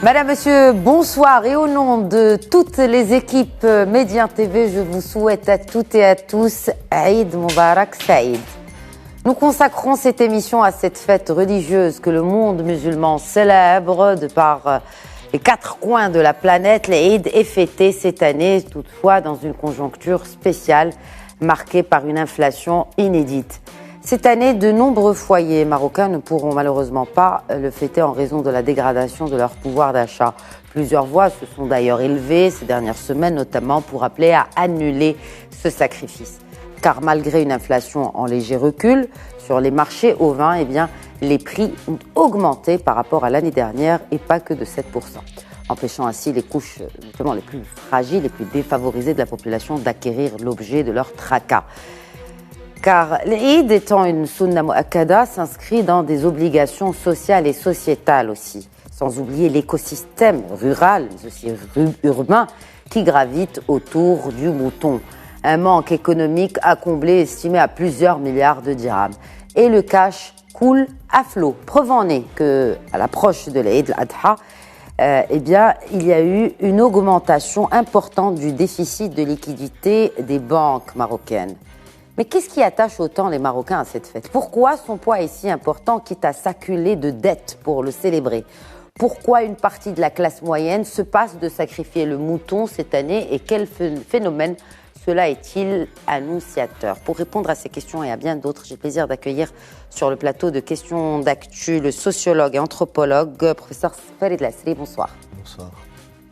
Madame, Monsieur, bonsoir. Et au nom de toutes les équipes Média TV, je vous souhaite à toutes et à tous Aïd Moubarak Saïd. Nous consacrons cette émission à cette fête religieuse que le monde musulman célèbre de par les quatre coins de la planète. L'Aïd est fêté cette année, toutefois dans une conjoncture spéciale marquée par une inflation inédite. Cette année, de nombreux foyers marocains ne pourront malheureusement pas le fêter en raison de la dégradation de leur pouvoir d'achat. Plusieurs voix se sont d'ailleurs élevées ces dernières semaines, notamment pour appeler à annuler ce sacrifice. Car malgré une inflation en léger recul sur les marchés ovins, eh bien, les prix ont augmenté par rapport à l'année dernière et pas que de 7%, empêchant ainsi les couches notamment les plus fragiles, les plus défavorisées de la population d'acquérir l'objet de leur tracas. Car l'Eid étant une sunna mu'akkada s'inscrit dans des obligations sociales et sociétales aussi, sans oublier l'écosystème rural, mais aussi urbain, qui gravite autour du mouton. Un manque économique à combler estimé à plusieurs milliards de dirhams. Et le cash coule à flot. Preuve en est qu'à l'approche de l'Eid al-Adha, eh bien, il y a eu une augmentation importante du déficit de liquidité des banques marocaines. Mais qu'est-ce qui attache autant les Marocains à cette fête? Pourquoi son poids est si important, quitte à s'acculer de dettes pour le célébrer? Pourquoi une partie de la classe moyenne se passe de sacrifier le mouton cette année et quel phénomène cela est-il annonciateur? Pour répondre à ces questions et à bien d'autres, j'ai le plaisir d'accueillir sur le plateau de questions d'actu le sociologue et anthropologue, professeur Farid Lasri. Bonsoir. Bonsoir.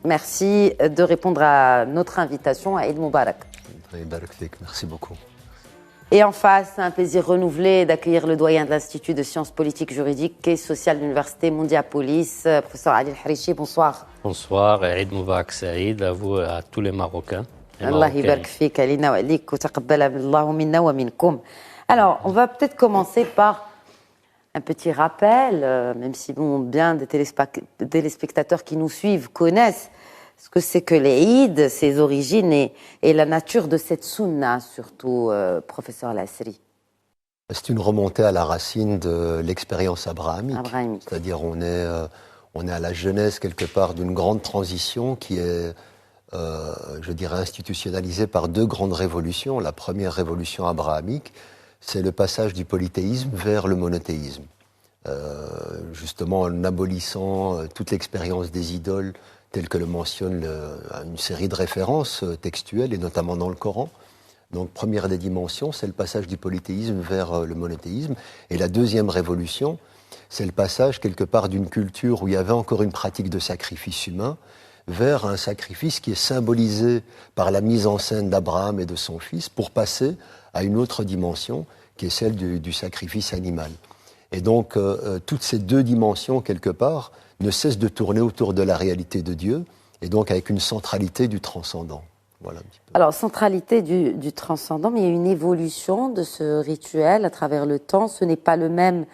Merci de répondre à notre invitation à Eid Moubarak. Merci beaucoup. Et en face, un plaisir renouvelé d'accueillir le doyen de l'Institut de sciences politiques, juridiques et sociales de l'Université Mondiapolis, professeur Ali El-Harichi. Bonsoir. Bonsoir, Eid Moubarak Saïd, à vous et à tous les Marocains. Allah yibarak fik, alina wa alik, wa taqabbal Allahu minna wa minkum. Alors, on va peut-être commencer par un petit rappel, même si bien des téléspectateurs qui nous suivent connaissent ce que c'est que l'Eid, ses origines et la nature de cette sunna, surtout, professeur Lasri. C'est une remontée à la racine de l'expérience abrahamique. C'est-à-dire on est à la genèse quelque part d'une grande transition qui est, je dirais, institutionnalisée par deux grandes révolutions. La première révolution abrahamique, c'est le passage du polythéisme vers le monothéisme. Justement en abolissant toute l'expérience des idoles, tel que le mentionne une série de références textuelles, et notamment dans le Coran. Donc, première des dimensions, c'est le passage du polythéisme vers le monothéisme. Et la deuxième révolution, c'est le passage, quelque part, d'une culture où il y avait encore une pratique de sacrifice humain vers un sacrifice qui est symbolisé par la mise en scène d'Abraham et de son fils pour passer à une autre dimension, qui est celle du sacrifice animal. Et donc, toutes ces deux dimensions, quelque part, ne cesse de tourner autour de la réalité de Dieu, et donc avec une centralité du transcendant. Voilà un petit peu. Alors, centralité du transcendant, mais il y a une évolution de ce rituel à travers le temps. Ce n'est pas le même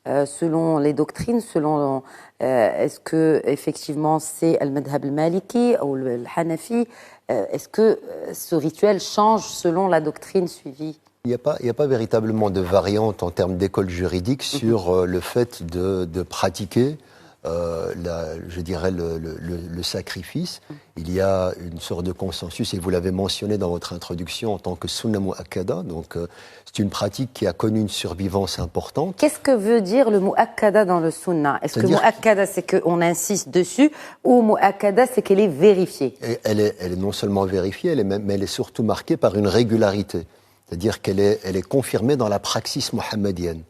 selon les doctrines, selon est-ce que effectivement c'est al-madhab al-maliki ou al-hanafi. Est-ce que ce rituel change selon la doctrine suivie? Il n'y a pas véritablement de variante en termes d'école juridique sur le fait de pratiquer je dirais le sacrifice. Il y a une sorte de consensus, et vous l'avez mentionné dans votre introduction, en tant que sunna mu'akkada. Donc c'est une pratique qui a connu une survivance importante. Qu'est-ce que veut dire le mu'akkada dans le sunna? Est-ce que mu'akkada c'est qu'on insiste dessus, ou mu'akkada c'est qu'elle est vérifiée? Elle est non seulement vérifiée, mais elle est surtout marquée par une régularité. C'est-à-dire qu'elle est confirmée dans la praxis mohammedienne.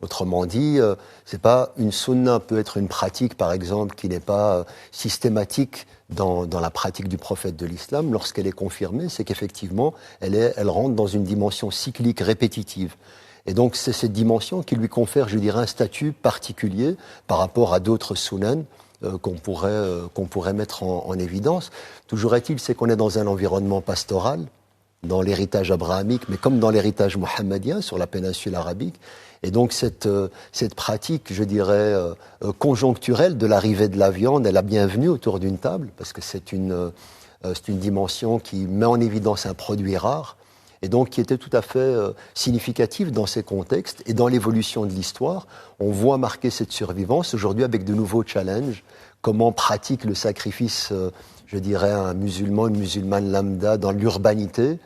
Autrement dit, c'est pas une sunna, peut être une pratique, par exemple, qui n'est pas systématique dans la pratique du prophète de l'islam. Lorsqu'elle est confirmée, c'est qu'effectivement, elle rentre dans une dimension cyclique répétitive. Et donc, c'est cette dimension qui lui confère, je dirais, un statut particulier par rapport à d'autres sunan qu'on pourrait mettre en évidence. Toujours est-il, c'est qu'on est dans un environnement pastoral, dans l'héritage abrahamique, mais comme dans l'héritage mohammedien sur la péninsule arabique. Et donc cette pratique, je dirais, conjoncturelle de l'arrivée de la viande, elle a bienvenue autour d'une table, parce que c'est une dimension qui met en évidence un produit rare, et donc qui était tout à fait significative dans ces contextes. Et dans l'évolution de l'histoire, on voit marquer cette survivance aujourd'hui avec de nouveaux challenges, comment pratique le sacrifice, je dirais, un musulman, une musulmane lambda dans l'urbanité.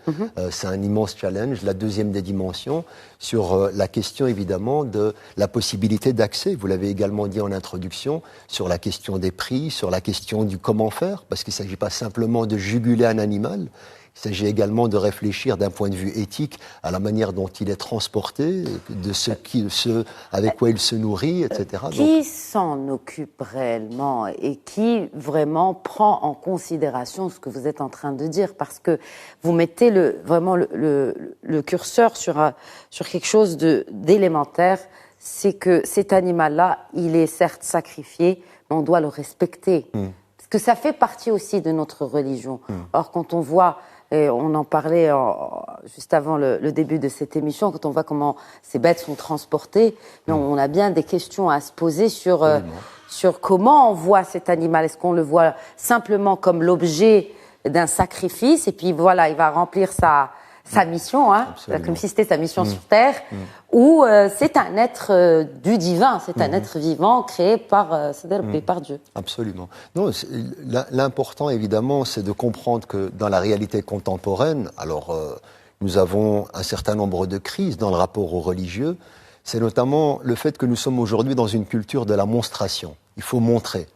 C'est un immense challenge. La deuxième des dimensions, sur la question évidemment de la possibilité d'accès. Vous l'avez également dit en introduction, sur la question des prix, sur la question du comment faire, parce qu'il ne s'agit pas simplement de juguler un animal. Il s'agit également de réfléchir d'un point de vue éthique à la manière dont il est transporté, de ce avec quoi il se nourrit, etc. Qui s'en occupe réellement et qui vraiment prend en considération ce que vous êtes en train de dire? Parce que vous mettez vraiment le curseur sur quelque chose d'élémentaire, c'est que cet animal-là, il est certes sacrifié, mais on doit le respecter. Parce que ça fait partie aussi de notre religion. Or, quand on voit... Et on en parlait juste avant le début de cette émission, quand on voit comment ces bêtes sont transportées, on a bien des questions à se poser sur comment on voit cet animal. Est-ce qu'on le voit simplement comme l'objet d'un sacrifice, et puis voilà, il va remplir sa mission, hein, comme si c'était sa mission sur Terre, ou c'est un être du divin, c'est un être vivant créé par Dieu. Absolument. Non, l'important évidemment, c'est de comprendre que dans la réalité contemporaine, alors nous avons un certain nombre de crises dans le rapport aux religieux. C'est notamment le fait que nous sommes aujourd'hui dans une culture de la monstration. Il faut montrer.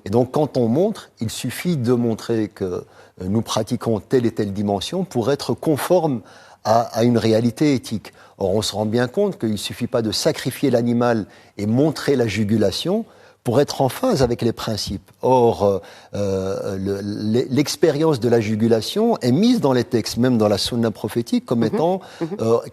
Et donc quand on montre, il suffit de montrer que nous pratiquons telle et telle dimension pour être conforme à une réalité éthique. Or, on se rend bien compte qu'il ne suffit pas de sacrifier l'animal et montrer la jugulation pour être en phase avec les principes. Or, l'expérience de la jugulation est mise dans les textes, même dans la sunna prophétique, comme étant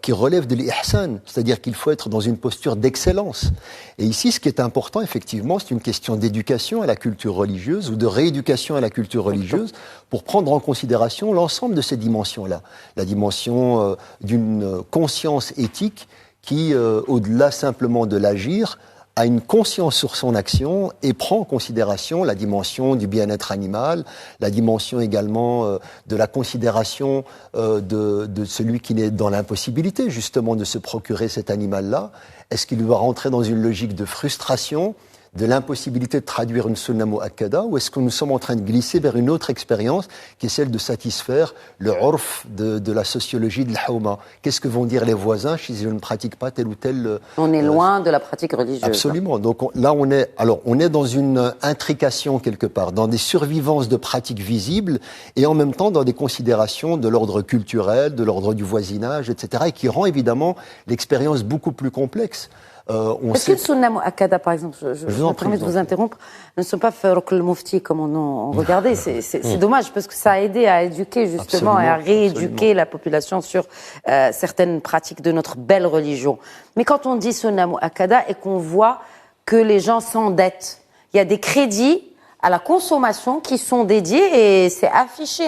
qui relève de l'ihsan, c'est-à-dire qu'il faut être dans une posture d'excellence. Et ici, ce qui est important, effectivement, c'est une question d'éducation à la culture religieuse ou de rééducation à la culture religieuse pour prendre en considération l'ensemble de ces dimensions-là. La dimension d'une conscience éthique qui, au-delà simplement de l'agir, a une conscience sur son action et prend en considération la dimension du bien-être animal, la dimension également de la considération de celui qui est dans l'impossibilité justement de se procurer cet animal-là. Est-ce qu'il doit rentrer dans une logique de frustration, de l'impossibilité de traduire une sunna mu'akkada, ou est-ce que nous sommes en train de glisser vers une autre expérience qui est celle de satisfaire le urf de la sociologie de l'hawma? Qu'est-ce que vont dire les voisins si je ne pratique pas tel ou tel... On est loin de la pratique religieuse. Absolument. Donc là, on est dans une intrication quelque part, dans des survivances de pratiques visibles et en même temps dans des considérations de l'ordre culturel, de l'ordre du voisinage, etc. et qui rend évidemment l'expérience beaucoup plus complexe. Est-ce que le sunna mu'akkada, par exemple, je me permets de vous interrompre, ne sont pas Farrokh al-Mufti comme on regardait. C'est dommage parce que ça a aidé à éduquer justement et à rééduquer la population sur certaines pratiques de notre belle religion. Mais quand on dit sunna mu'akkada et qu'on voit que les gens s'endettent, il y a des crédits à la consommation qui sont dédiés et c'est affiché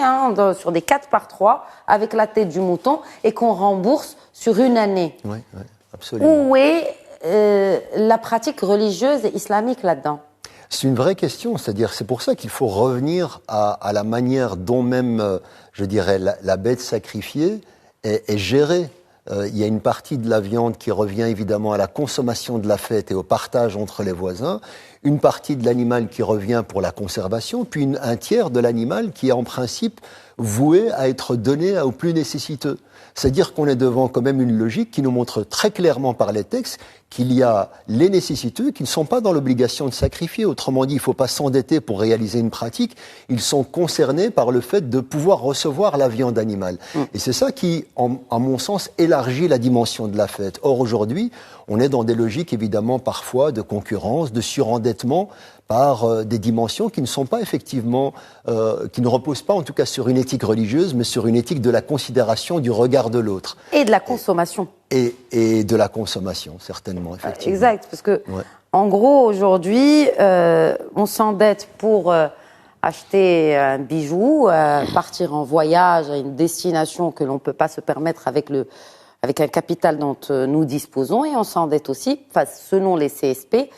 sur des 4x3 avec la tête du mouton et qu'on rembourse sur une année. Oui, absolument. Où est la pratique religieuse et islamique là-dedans? C'est une vraie question, c'est-à-dire c'est pour ça qu'il faut revenir à la manière dont même, je dirais, la bête sacrifiée est gérée. Il y a une partie de la viande qui revient évidemment à la consommation de la fête et au partage entre les voisins, une partie de l'animal qui revient pour la conservation, puis un tiers de l'animal qui est en principe voué à être donné aux plus nécessiteux. C'est-à-dire qu'on est devant quand même une logique qui nous montre très clairement par les textes qu'il y a les nécessiteux qui ne sont pas dans l'obligation de sacrifier. Autrement dit, il ne faut pas s'endetter pour réaliser une pratique. Ils sont concernés par le fait de pouvoir recevoir la viande animale. Et c'est ça qui, à mon sens, élargit la dimension de la fête. Or, aujourd'hui, on est dans des logiques évidemment parfois de concurrence, de surendettement par des dimensions qui ne sont pas effectivement, qui ne reposent pas en tout cas sur une éthique religieuse, mais sur une éthique de la considération du regard de l'autre. Et de la consommation. Et de la consommation, certainement, effectivement. Exact, parce que en gros, aujourd'hui, on s'endette pour acheter un bijou, partir en voyage à une destination que l'on ne peut pas se permettre avec un capital dont nous disposons, et on s'endette aussi, selon les CSP,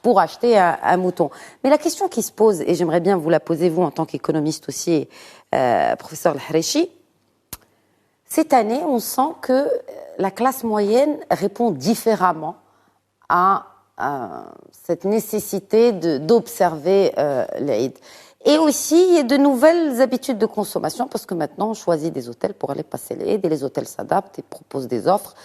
pour acheter un mouton. Mais la question qui se pose, et j'aimerais bien vous la poser vous en tant qu'économiste aussi, professeur El-Harechi, cette année, on sent que la classe moyenne répond différemment à cette nécessité d'observer l'Aïd. Et aussi, il y a de nouvelles habitudes de consommation parce que maintenant, on choisit des hôtels pour aller passer l'Aïd et les hôtels s'adaptent et proposent des offres.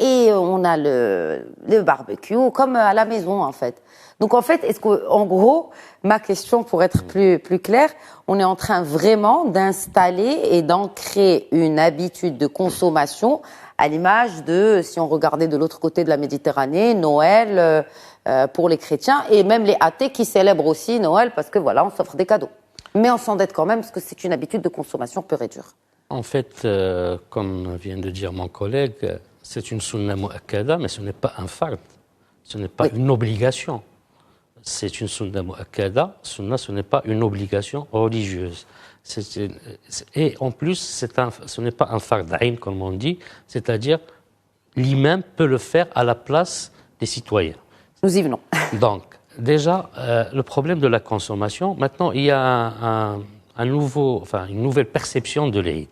Et on a le barbecue comme à la maison, en fait. Donc, en fait, en gros, ma question, pour être plus claire, on est en train vraiment d'installer et d'ancrer une habitude de consommation à l'image de, si on regardait de l'autre côté de la Méditerranée, Noël pour les chrétiens et même les athées qui célèbrent aussi Noël parce que voilà, on s'offre des cadeaux. Mais on s'endette quand même parce que c'est une habitude de consommation pure et dure. En fait, comme vient de dire mon collègue, c'est une sunna mu'akkada, mais ce n'est pas un fard. Ce n'est pas une obligation. C'est une sunna mu'akkada. Sunna, ce n'est pas une obligation religieuse. Et en plus, ce n'est pas un fard ayn, comme on dit, c'est-à-dire l'imam peut le faire à la place des citoyens. Nous y venons. Donc, déjà, le problème de la consommation, maintenant, il y a une nouvelle perception de l'Aïd.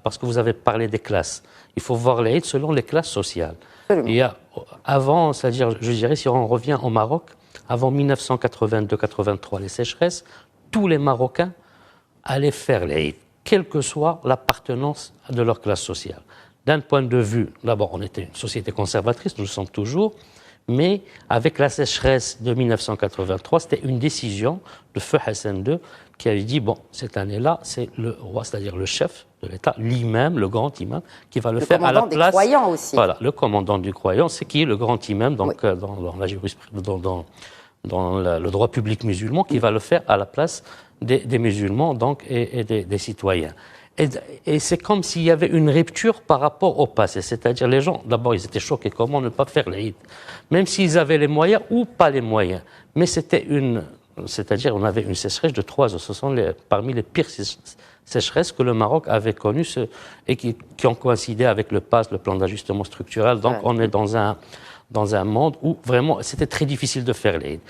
Parce que vous avez parlé des classes, il faut voir l'Aïd selon les classes sociales. Il y a, avant, c'est-à-dire, je dirais, si on revient au Maroc, avant 1982-83, les sécheresses, tous les Marocains allaient faire l'Aïd, quelle que soit l'appartenance de leur classe sociale. D'un point de vue, d'abord, on était une société conservatrice, nous le sommes toujours, mais avec la sécheresse de 1983, c'était une décision de Feu Hassan II qui avait dit, bon, cette année-là, c'est le roi, c'est-à-dire le chef de l'État, l'imam, le grand imam, qui va le faire à la place... Le commandant des croyants aussi. Voilà, le commandant du croyant, c'est qui est le grand imam donc, dans la jurisprudence, dans le droit public musulman, qui va le faire à la place des musulmans donc, et des citoyens. Et c'est comme s'il y avait une rupture par rapport au passé. C'est-à-dire, les gens, d'abord, ils étaient choqués. Comment ne pas faire l'Aïd? Même s'ils avaient les moyens ou pas les moyens. Mais c'est-à-dire, on avait une sécheresse de 3 ans. Ce sont parmi les pires sécheresses que le Maroc avait connues et qui ont coïncidé avec le PAS, le plan d'ajustement structurel. Donc, on est dans un monde où vraiment, c'était très difficile de faire l'Aïd.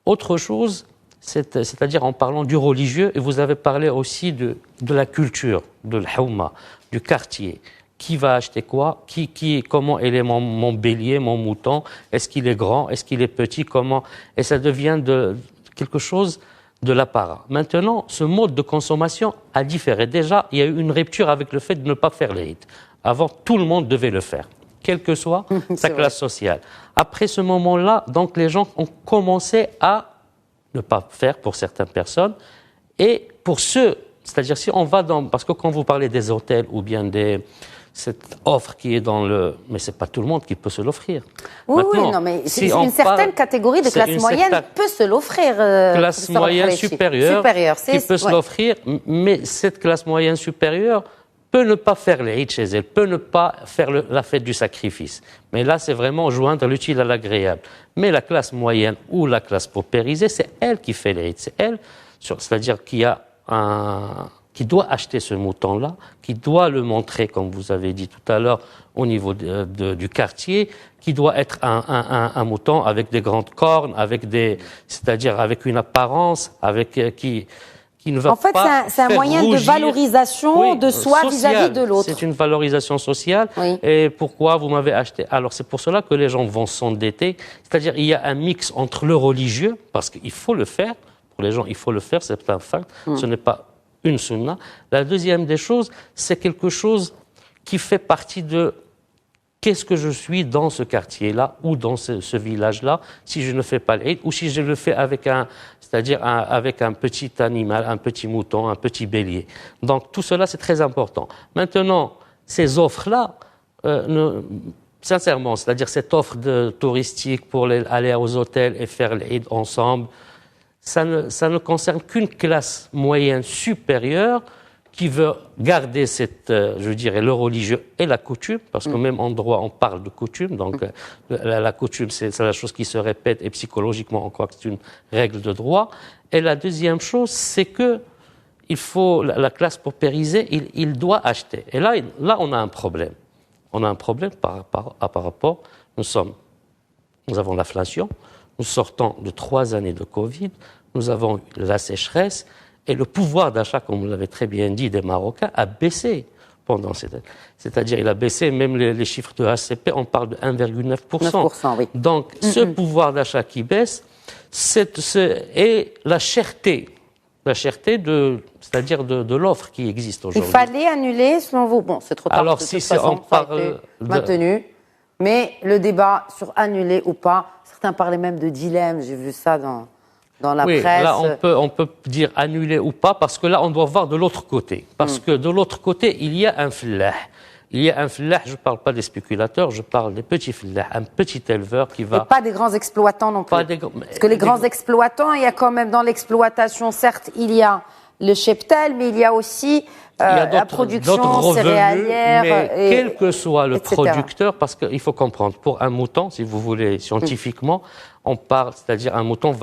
Autre chose, c'est-à-dire en parlant du religieux, et vous avez parlé aussi de la culture, de l'houma, du quartier. Qui va acheter quoi? Comment est mon bélier, mon mouton? Est-ce qu'il est grand? Est-ce qu'il est petit? Comment? Et ça devient quelque chose de l'apparat. Maintenant, ce mode de consommation a différé. Déjà, il y a eu une rupture avec le fait de ne pas faire l'Aïd. Avant, tout le monde devait le faire, quelle que soit sa classe sociale. Après ce moment-là, donc les gens ont commencé à ne pas faire pour certaines personnes. Et pour ceux, c'est-à-dire si on va parce que quand vous parlez des hôtels ou bien cette offre qui est mais c'est pas tout le monde qui peut se l'offrir. Oui, non, mais une certaine catégorie de classe moyenne peut se l'offrir. Classe moyenne supérieure qui peut se l'offrir, mais cette classe moyenne supérieure peut ne pas faire l'Aïd chez elle, peut ne pas faire la fête du sacrifice. Mais là, c'est vraiment joindre l'utile à l'agréable. Mais la classe moyenne ou la classe paupérisée, c'est elle qui fait l'Aïd. C'est elle, c'est-à-dire qui doit acheter ce mouton-là, qui doit le montrer, comme vous avez dit tout à l'heure, au niveau du quartier, qui doit être un mouton avec des grandes cornes, c'est-à-dire avec une apparence, qui ne va pas. En fait, c'est un moyen de valorisation de soi vis-à-vis de l'autre. C'est une valorisation sociale. Oui. Et pourquoi vous m'avez acheté? Alors, c'est pour cela que les gens vont s'endetter. C'est-à-dire, il y a un mix entre le religieux, parce qu'il faut le faire. Pour les gens, il faut le faire, c'est un fait. Ce n'est pas une sunna. La deuxième des choses, c'est quelque chose qui fait partie de qu'est-ce que je suis dans ce quartier-là ou dans ce village-là si je ne fais pas l'Aïd ou si je le fais avec avec un petit animal, un petit mouton, un petit bélier. Donc tout cela, c'est très important. Maintenant, ces offres-là, sincèrement, c'est-à-dire cette offre touristique pour aller aux hôtels et faire l'Aïd ensemble, ça ne concerne qu'une classe moyenne supérieure qui veut garder le religieux et la coutume, parce que même en droit, on parle de coutume, donc la coutume, c'est la chose qui se répète, et psychologiquement, on croit que c'est une règle de droit. Et la deuxième chose, c'est que la classe paupérisée, il doit acheter. Et là, on a un problème. On a un problème par rapport, nous avons l'inflation, nous sortons de 3 années de Covid, nous avons la sécheresse, et le pouvoir d'achat, comme vous l'avez très bien dit, des Marocains a baissé. C'est-à-dire, il a baissé même les chiffres de ACP, on parle de 1,9%. 9%, oui. Donc, ce pouvoir d'achat qui baisse, et la cherté c'est-à-dire de l'offre qui existe aujourd'hui. Il fallait annuler, selon vous. Bon, c'est trop tard. Alors, si on parle maintenu, mais le débat sur annuler ou pas, certains parlaient même de dilemme. J'ai vu ça dans la presse. Là, on peut dire annuler ou pas, parce que là, on doit voir de l'autre côté. Parce que de l'autre côté, il y a un fellah. Il y a un fellah, je ne parle pas des spéculateurs, je parle des petits fellahs, un petit éleveur qui va... Et pas des grands exploitants non plus. Parce que les grands exploitants, il y a quand même dans l'exploitation, certes, il y a le cheptel, mais il y a aussi la production céréalière. Mais quel que soit le producteur, parce qu'il faut comprendre, pour un mouton, si vous voulez, scientifiquement, on parle, c'est-à-dire un mouton,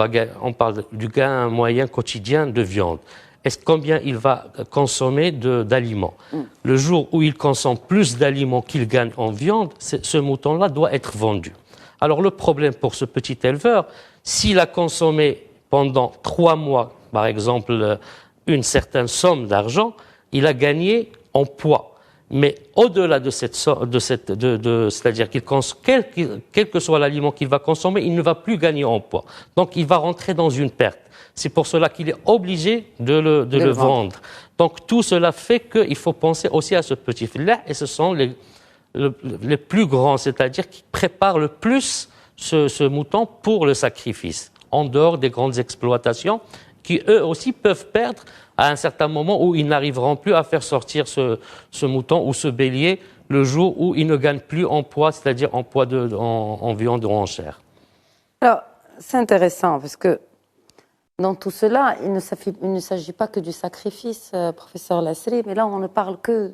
on parle du gain moyen quotidien de viande. Est-ce combien il va consommer d'aliments? Le jour où il consomme plus d'aliments qu'il gagne en viande, ce mouton-là doit être vendu. Alors le problème pour ce petit éleveur, s'il a consommé pendant 3 mois, par exemple, une certaine somme d'argent, il a gagné en poids. Mais au-delà de cette somme, c'est-à-dire quel que soit l'aliment qu'il va consommer, il ne va plus gagner en poids. Donc il va rentrer dans une perte. C'est pour cela qu'il est obligé de le vendre. Donc tout cela fait qu'il faut penser aussi à ce petit filet, et ce sont les plus grands, c'est-à-dire qui préparent le plus ce mouton pour le sacrifice, en dehors des grandes exploitations, qui eux aussi peuvent perdre à un certain moment où ils n'arriveront plus à faire sortir ce mouton ou ce bélier le jour où ils ne gagnent plus en poids, c'est-à-dire en poids en viande ou en chair. Alors, c'est intéressant parce que dans tout cela, il ne s'agit pas que du sacrifice, professeur Lasri, mais là, on ne parle que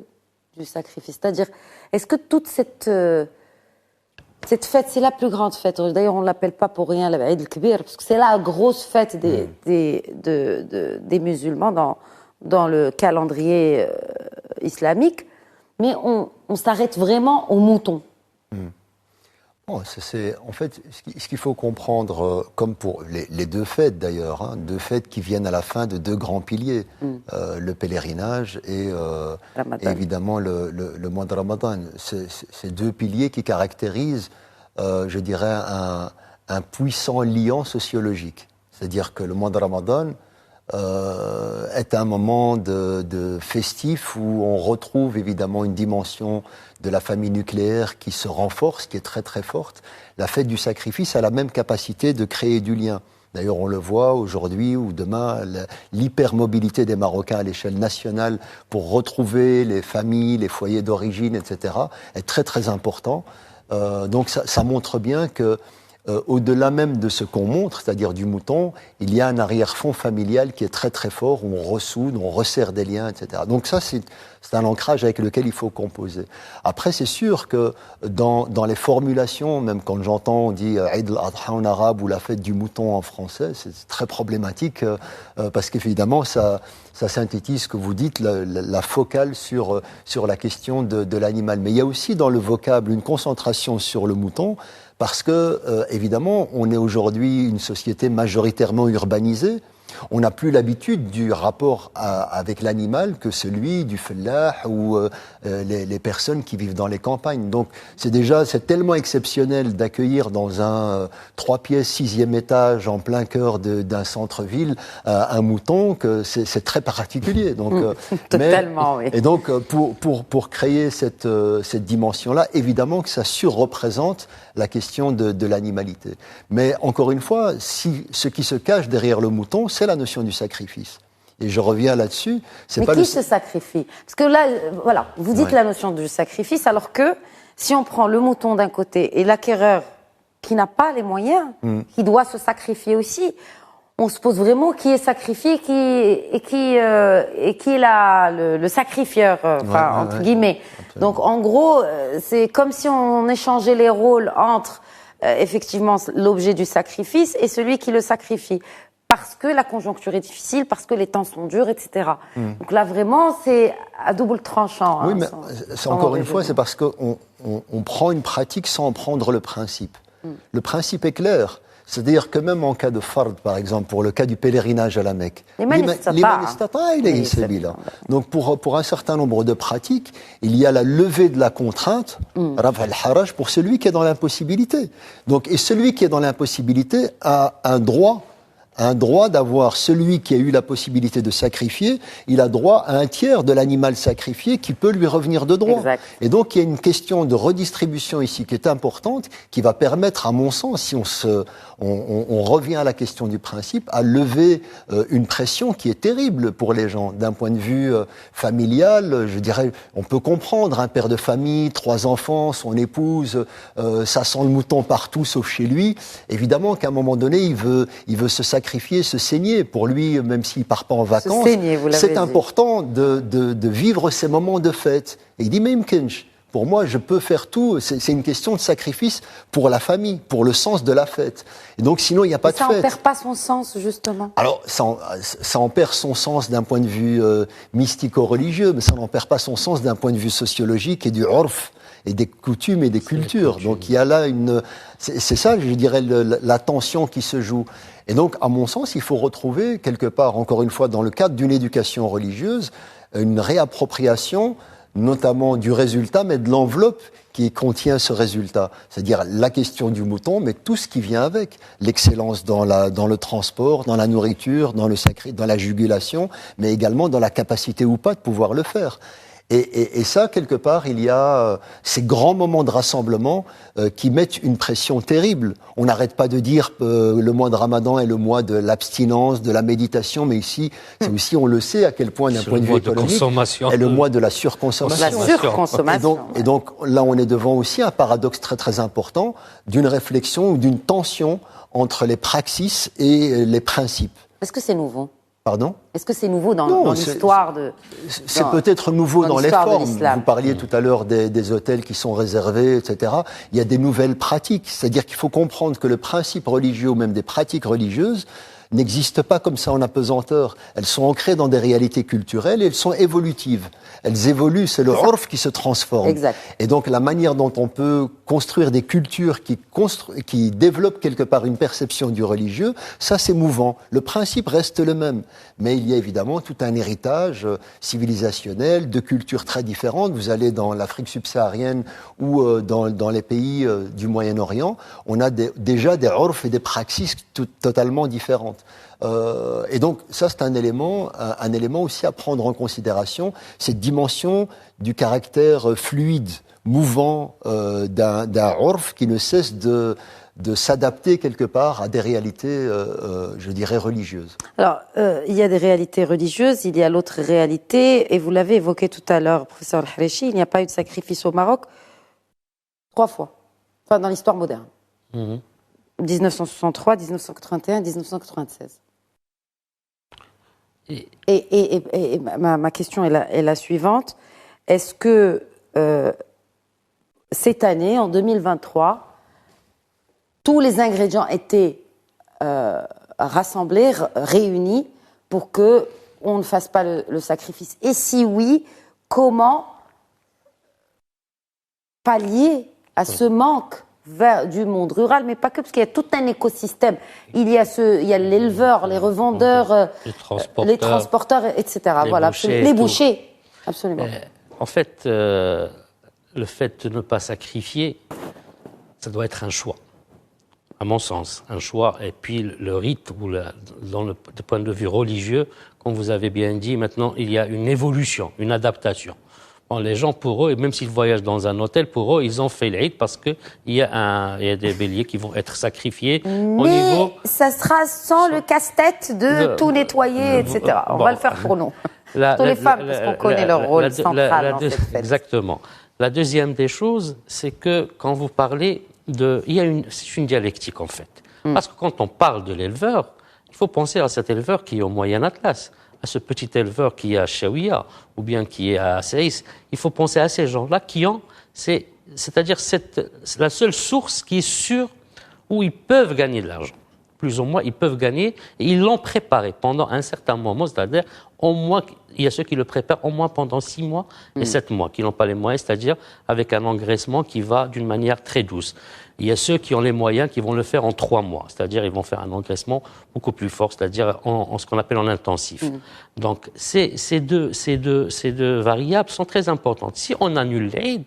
du sacrifice. C'est-à-dire, est-ce que toute cette fête, c'est la plus grande fête. D'ailleurs, on ne l'appelle pas pour rien la Eid al-Kbir, parce que c'est la grosse fête des musulmans dans le calendrier islamique. Mais on s'arrête vraiment au mouton. Bon, en fait, ce qu'il faut comprendre, comme pour les deux fêtes d'ailleurs, deux fêtes qui viennent à la fin de deux grands piliers, le pèlerinage et évidemment le mois de Ramadan. Ces deux piliers qui caractérisent, je dirais, un puissant liant sociologique. C'est-à-dire que le mois de Ramadan est un moment de festif où on retrouve évidemment une dimension de la famille nucléaire qui se renforce, qui est très très forte. La fête du sacrifice a la même capacité de créer du lien. D'ailleurs, on le voit aujourd'hui ou demain, l'hypermobilité des Marocains à l'échelle nationale pour retrouver les familles, les foyers d'origine, etc., est très très important. Donc ça montre bien que au-delà même de ce qu'on montre, c'est-à-dire du mouton, il y a un arrière-fond familial qui est très très fort, où on ressoude, on resserre des liens, etc. Donc ça, c'est un ancrage avec lequel il faut composer. Après, c'est sûr que dans les formulations, même quand j'entends, on dit Eid al-Adha en arabe ou la fête du mouton en français, c'est très problématique parce qu'évidemment, ça synthétise ce que vous dites, la focale sur la question de l'animal. Mais il y a aussi dans le vocable une concentration sur le mouton, parce que, évidemment, on est aujourd'hui une société majoritairement urbanisée. On n'a plus l'habitude du rapport avec l'animal que celui du fellah ou les personnes qui vivent dans les campagnes. Donc, c'est tellement exceptionnel d'accueillir dans un 3 pièces, 6e étage, en plein cœur d'un centre-ville, un mouton, que c'est très particulier. Donc, totalement, oui. Et donc, pour créer cette dimension-là, évidemment que ça surreprésente la question de l'animalité. Mais encore une fois, ce qui se cache derrière le mouton, c'est la notion du sacrifice. Et je reviens là-dessus. Mais qui se sacrifie? Parce que là, voilà, vous dites la notion du sacrifice, alors que si on prend le mouton d'un côté et l'acquéreur qui n'a pas les moyens, qui doit se sacrifier aussi, on se pose vraiment qui est sacrifié et qui est le sacrifieur, entre guillemets. Donc en gros, c'est comme si on échangeait les rôles entre effectivement l'objet du sacrifice et celui qui le sacrifie. Parce que la conjoncture est difficile, parce que les temps sont durs, etc. Donc là, vraiment, c'est à double tranchant. Oui, mais encore une fois, c'est parce qu'on prend une pratique sans prendre le principe. Le principe est clair. C'est-à-dire que même en cas de fard, par exemple, pour le cas du pèlerinage à la Mecque, donc pour un certain nombre de pratiques, il y a la levée de la contrainte, raf al-haraj, pour celui qui est dans l'impossibilité. Donc, et celui qui est dans l'impossibilité a un droit d'avoir, celui qui a eu la possibilité de sacrifier, il a droit à un tiers de l'animal sacrifié qui peut lui revenir de droit. Exact. Et donc il y a une question de redistribution ici qui est importante, qui va permettre, à mon sens, si on revient à la question du principe, à lever une pression qui est terrible pour les gens. D'un point de vue familial, je dirais, on peut comprendre un père de famille, 3 enfants, son épouse, ça sent le mouton partout sauf chez lui. Évidemment qu'à un moment donné, il veut se sacrifier, se saigner. Pour lui, même s'il part pas en vacances, c'est important de vivre ces moments de fête. Et il dit, même Kench, pour moi, je peux faire tout. C'est une question de sacrifice pour la famille, pour le sens de la fête. Et donc, sinon, il n'y a pas de fête. Ça en perd pas son sens, justement. Alors, ça en perd son sens d'un point de vue mystico-religieux, mais ça n'en perd pas son sens d'un point de vue sociologique et du urf, et des coutumes et des cultures. Donc, il y a là c'est ça, je dirais, la tension qui se joue. Et donc, à mon sens, il faut retrouver quelque part, encore une fois, dans le cadre d'une éducation religieuse, une réappropriation, notamment du résultat, mais de l'enveloppe qui contient ce résultat. C'est-à-dire la question du mouton, mais tout ce qui vient avec. L'excellence dans le transport, dans la nourriture, dans la jugulation, mais également dans la capacité ou pas de pouvoir le faire. Et ça, quelque part, il y a ces grands moments de rassemblement qui mettent une pression terrible. On n'arrête pas de dire le mois de Ramadan est le mois de l'abstinence, de la méditation, mais ici, c'est aussi, on le sait, à quel point, d'un point de vue économique, est le mois de la surconsommation. La surconsommation. Et donc, là, on est devant aussi un paradoxe très, très important d'une réflexion ou d'une tension entre les praxis et les principes. Est-ce que c'est nouveau ? Pardon ? Est-ce que c'est nouveau dans l'histoire de... C'est peut-être nouveau dans les formes. Vous parliez tout à l'heure des hôtels qui sont réservés, etc. Il y a des nouvelles pratiques. C'est-à-dire qu'il faut comprendre que le principe religieux ou même des pratiques religieuses n'existent pas comme ça en apesanteur. Elles sont ancrées dans des réalités culturelles et elles sont évolutives. Elles évoluent, c'est le urf qui se transforme. Exact. Et donc la manière dont on peut construire des cultures qui développent quelque part une perception du religieux, ça c'est mouvant. Le principe reste le même. Mais il y a évidemment tout un héritage civilisationnel, de cultures très différentes. Vous allez dans l'Afrique subsaharienne ou dans les pays du Moyen-Orient, on a déjà des urfs et des praxis totalement différentes. Et donc ça c'est un élément aussi à prendre en considération, cette dimension du caractère fluide, mouvant d'un urf qui ne cesse de s'adapter quelque part à des réalités, je dirais, religieuses. Alors, il y a des réalités religieuses, il y a l'autre réalité, et vous l'avez évoqué tout à l'heure, professeur Al-Harechi, il n'y a pas eu de sacrifice au Maroc 3 fois, enfin dans l'histoire moderne. 1963, 1981, 1996. Et ma question est la suivante. Est-ce que cette année, en 2023, tous les ingrédients étaient rassemblés, réunis, pour qu'on ne fasse pas le sacrifice? Et si oui, comment pallier à ce manque du monde rural, mais pas que, parce qu'il y a tout un écosystème. Il y a l'éleveur, les revendeurs, les transporteurs, etc. Les bouchers, absolument. En fait, le fait de ne pas sacrifier, ça doit être un choix, à mon sens, un choix. Et puis le rite, du point de vue religieux, comme vous avez bien dit, maintenant il y a une évolution, une adaptation. Les gens, pour eux, et même s'ils voyagent dans un hôtel, pour eux, ils ont fait l'Eid parce qu'il y a des béliers qui vont être sacrifiés. Mais ça sera sans le casse-tête de tout nettoyer, etc. On va le faire pour nous. Surtout les femmes, parce qu'on connaît leur rôle central dans cette fête. Exactement. La deuxième des choses, c'est que quand vous parlez c'est une dialectique en fait. Parce que quand on parle de l'éleveur, il faut penser à cet éleveur qui est au Moyen Atlas, à ce petit éleveur qui est à Chaouia ou bien qui est à Saïs. Il faut penser à ces gens-là qui ont, c'est-à-dire c'est la seule source qui est sûre où ils peuvent gagner de l'argent. Plus ou moins, ils peuvent gagner et ils l'ont préparé pendant un certain moment, c'est-à-dire au moins, il y a ceux qui le préparent au moins pendant 6 mois et 7 mois, qui n'ont pas les moyens, c'est-à-dire avec un engraissement qui va d'une manière très douce. Il y a ceux qui ont les moyens qui vont le faire en 3 mois, c'est-à-dire ils vont faire un engraissement beaucoup plus fort, c'est-à-dire en ce qu'on appelle en intensif. Donc ces deux variables sont très importantes. Si on annule l'Eid,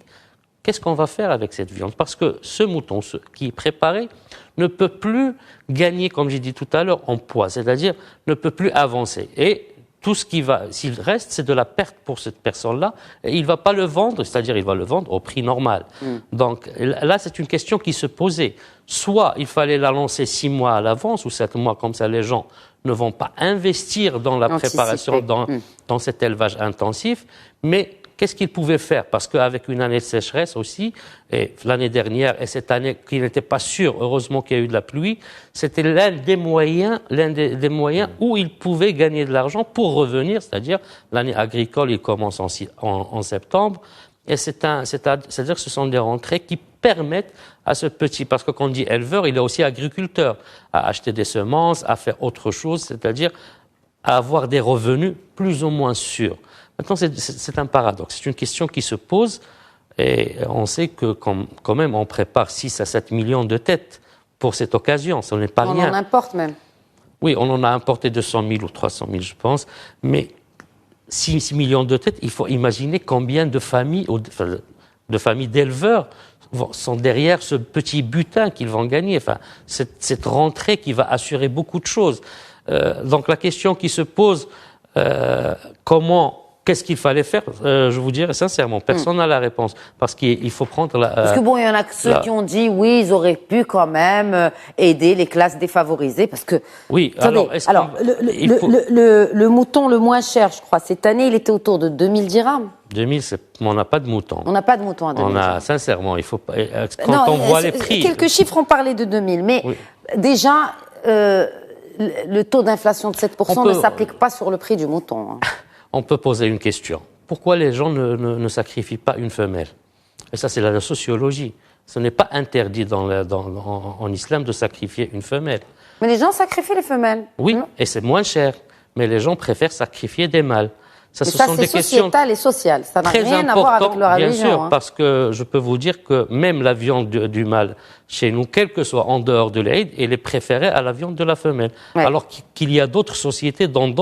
qu'est-ce qu'on va faire avec cette viande? Parce que ce mouton qui est préparé ne peut plus gagner, comme j'ai dit tout à l'heure, en poids, c'est-à-dire ne peut plus avancer. Et tout ce qui va, s'il reste, c'est de la perte pour cette personne-là. Et il ne va pas le vendre, c'est-à-dire il va le vendre au prix normal. Donc là, c'est une question qui se posait. Soit il fallait la lancer 6 mois à l'avance ou 7 mois, comme ça les gens ne vont pas investir dans la préparation, dans cet élevage intensif, mais qu'est-ce qu'ils pouvaient faire? Parce qu'avec une année de sécheresse aussi, et l'année dernière et cette année qui n'était pas sûre, heureusement qu'il y a eu de la pluie, c'était l'un des moyens où ils pouvaient gagner de l'argent pour revenir, c'est-à-dire l'année agricole, il commence en septembre, et c'est-à-dire que ce sont des rentrées qui permettent à ce petit, parce que quand on dit éleveur, il est aussi agriculteur, à acheter des semences, à faire autre chose, c'est-à-dire à avoir des revenus plus ou moins sûrs. Maintenant, c'est un paradoxe. C'est une question qui se pose et on sait que quand même on prépare 6 à 7 millions de têtes pour cette occasion. Ça n'est pas rien. On en importe même. Oui, on en a importé 200 000 ou 300 000, je pense. Mais 6 millions de têtes, il faut imaginer combien de familles d'éleveurs sont derrière ce petit butin qu'ils vont gagner. Enfin, cette rentrée qui va assurer beaucoup de choses. Donc la question qui se pose, qu'est-ce qu'il fallait faire? Je vous dirais sincèrement, personne n'a la réponse. Parce qu'il faut prendre Parce que bon, il y en a ceux qui ont dit, oui, ils auraient pu quand même aider les classes défavorisées. Parce que. Oui, attendez, le mouton le moins cher, je crois, cette année, il était autour de 2000 dirhams. 2000, on n'a pas de mouton. On n'a pas de mouton à 2000. Sincèrement, il faut pas. Quand on voit les prix. Quelques chiffres ont parlé de 2000, mais déjà, le taux d'inflation de 7% ne s'applique pas sur le prix du mouton. On peut poser une question. Pourquoi les gens ne sacrifient pas une femelle? Et ça, c'est la sociologie. Ce n'est pas interdit en islam de sacrifier une femelle. Mais les gens sacrifient les femelles. Oui, et c'est moins cher. Mais les gens préfèrent sacrifier des mâles. Ça, c'est sociétal et social. Ça n'a rien à voir avec leur religion. Bien sûr, parce que je peux vous dire que même la viande du mâle, chez nous, quel que soit en dehors de l'Eid, elle est préférée à la viande de la femelle. Ouais. Alors qu'il y a d'autres sociétés dans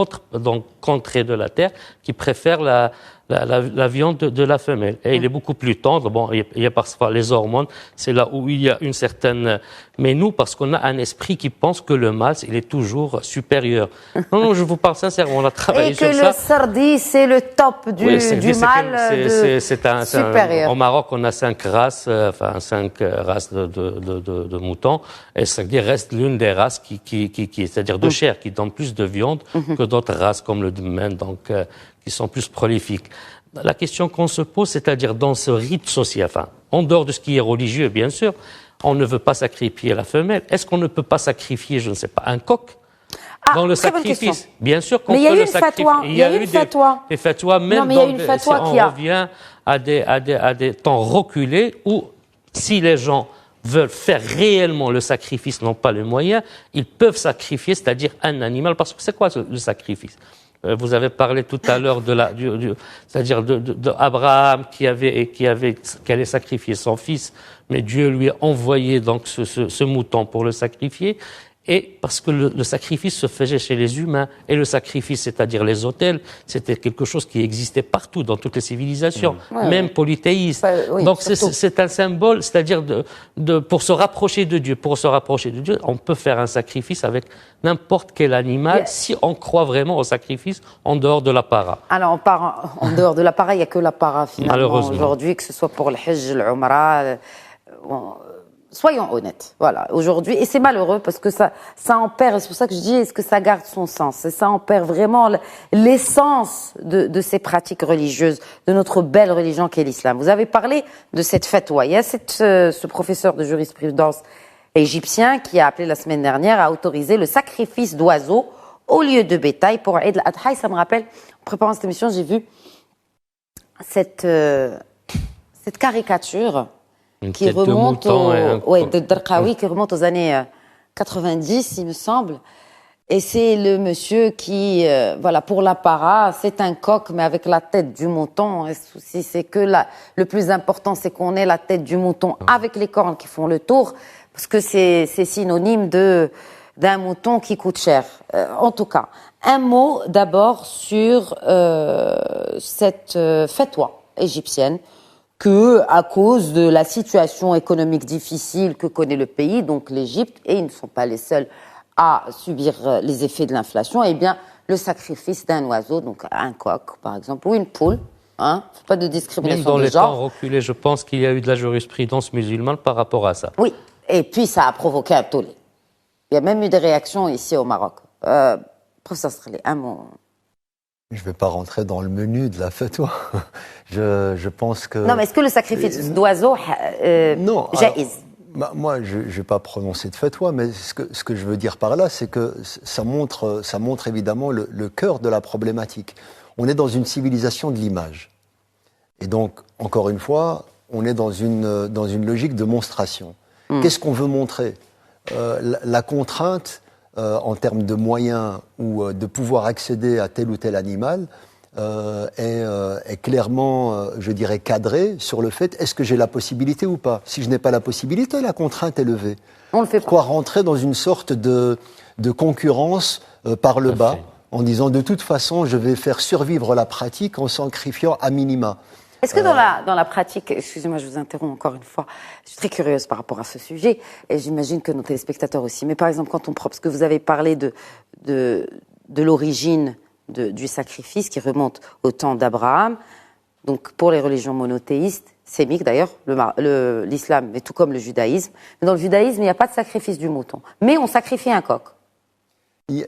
contrées de la terre qui préfèrent la viande de la femelle. Et il est beaucoup plus tendre. Bon, il y a parfois les hormones, c'est là où il y a une certaine... Mais nous, parce qu'on a un esprit qui pense que le mâle, il est toujours supérieur. Non, je vous parle sincèrement, on a travaillé sur ça. Et que le sardi, c'est le top du mâle supérieur. Au Maroc, on a 5 races, 5 races de moutons. Et ça reste l'une des races c'est-à-dire de chair, qui donne plus de viande que d'autres races comme le domaine, donc qui sont plus prolifiques. La question qu'on se pose, c'est-à-dire dans ce rite social, en dehors de ce qui est religieux, bien sûr, on ne veut pas sacrifier la femelle. Est-ce qu'on ne peut pas sacrifier, je ne sais pas, un coq dans le sacrifice? Bien sûr qu'on peut le sacrifier. Il y a eu une fatwa. Des fatwas, même si on revient à des temps reculés où, si les gens veulent faire réellement le sacrifice, n'ont pas les moyens, ils peuvent sacrifier, c'est-à-dire un animal. Parce que c'est quoi le sacrifice? Vous avez parlé tout à l'heure c'est-à-dire d'Abraham qui allait sacrifier son fils, mais Dieu lui a envoyé donc ce mouton pour le sacrifier. Et parce que le sacrifice se faisait chez les humains, et le sacrifice, c'est-à-dire les autels, c'était quelque chose qui existait partout, dans toutes les civilisations, même polythéistes. Donc c'est un symbole, c'est-à-dire pour se rapprocher de Dieu. Pour se rapprocher de Dieu, on peut faire un sacrifice avec n'importe quel animal, si on croit vraiment au sacrifice en dehors de la para. Alors en dehors de la para, il n'y a que la para finalement aujourd'hui, que ce soit pour le Hajj, l'Umrah... Soyons honnêtes, voilà, aujourd'hui, et c'est malheureux parce que ça en perd, et c'est pour ça que je dis, est-ce que ça garde son sens? Et ça en perd vraiment l'essence de ces pratiques religieuses, de notre belle religion qu'est l'islam. Vous avez parlé de cette fatwa. Il y a ce professeur de jurisprudence égyptien qui a appelé la semaine dernière à autoriser le sacrifice d'oiseaux au lieu de bétail pour Eid al-Adha. Ça me rappelle, en préparant cette émission, j'ai vu cette caricature qui remonte de Darqawi, qui remonte aux années 90, il me semble. Et c'est le monsieur qui, voilà, pour l'apparat, c'est un coq, mais avec la tête du mouton. Et c'est que le plus important, c'est qu'on ait la tête du mouton avec les cornes qui font le tour, parce que c'est synonyme d'un mouton qui coûte cher. En tout cas, un mot d'abord sur cette fatwa égyptienne, que à cause de la situation économique difficile que connaît le pays, donc l'Égypte, et ils ne sont pas les seuls à subir les effets de l'inflation, eh bien, le sacrifice d'un oiseau, donc un coq, par exemple, ou une poule, hein, pas de discrimination de genre. Même dans les temps reculés, je pense qu'il y a eu de la jurisprudence musulmane par rapport à ça. Oui, et puis ça a provoqué un tollé. Il y a même eu des réactions ici au Maroc. Professeur Sreli, un mot. Je ne vais pas rentrer dans le menu de la fatwa. Je pense que... Non, mais est-ce que le sacrifice d'oiseau non, jaïz? Moi, je ne vais pas prononcer de fatwa, mais ce que je veux dire par là, c'est que ça montre évidemment le cœur de la problématique. On est dans une civilisation de l'image. Et donc, encore une fois, on est dans une logique de monstration. Qu'est-ce qu'on veut montrer ? La contrainte, en termes de moyens ou de pouvoir accéder à tel ou tel animal, est clairement, je dirais, cadré sur le fait, est-ce que j'ai la possibilité ou pas ? Si je n'ai pas la possibilité, la contrainte est levée. On le fait pas. Pourquoi rentrer dans une sorte de concurrence par le bas, en disant, de toute façon, je vais faire survivre la pratique en sacrifiant à minima. Est-ce que dans la pratique, excusez-moi, je vous interromps encore une fois, je suis très curieuse par rapport à ce sujet, et j'imagine que nos téléspectateurs aussi, mais par exemple, quand on prend, parce que vous avez parlé de l'origine du sacrifice qui remonte au temps d'Abraham, donc pour les religions monothéistes, sémiques d'ailleurs, l'islam, mais tout comme le judaïsme, mais dans le judaïsme, il n'y a pas de sacrifice du mouton, mais on sacrifie un coq.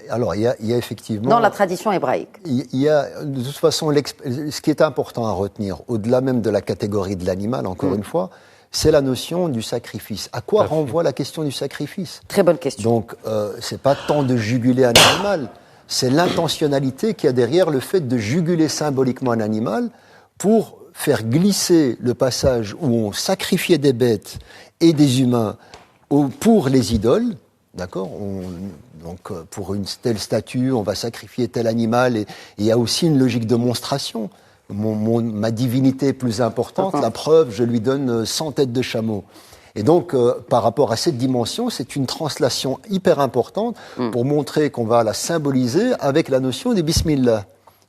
Alors, il y a effectivement... Dans la tradition hébraïque. Il y a, de toute façon, ce qui est important à retenir, au-delà même de la catégorie de l'animal, encore une fois, c'est la notion du sacrifice. À quoi renvoie la question du sacrifice ? Très bonne question. Donc, c'est pas tant de juguler un animal, c'est l'intentionnalité qu'il y a derrière le fait de juguler symboliquement un animal pour faire glisser le passage où on sacrifiait des bêtes et des humains pour les idoles. D'accord ? Donc, pour une telle statue, on va sacrifier tel animal. Et il y a aussi une logique de monstration. Ma divinité est plus importante. La preuve, je lui donne 100 têtes de chameau. Et donc, par rapport à cette dimension, c'est une translation hyper importante pour montrer qu'on va la symboliser avec la notion des bismillah.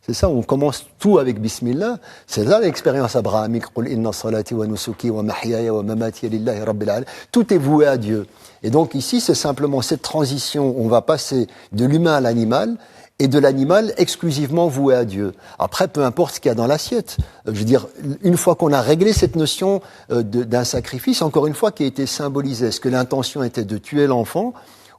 C'est ça, on commence tout avec bismillah. C'est là l'expérience abrahamique. Tout est voué à Dieu. Et donc ici, c'est simplement cette transition. On va passer de l'humain à l'animal et de l'animal exclusivement voué à Dieu. Après, peu importe ce qu'il y a dans l'assiette. Je veux dire, une fois qu'on a réglé cette notion d'un sacrifice, encore une fois, qui a été symbolisé, est-ce que l'intention était de tuer l'enfant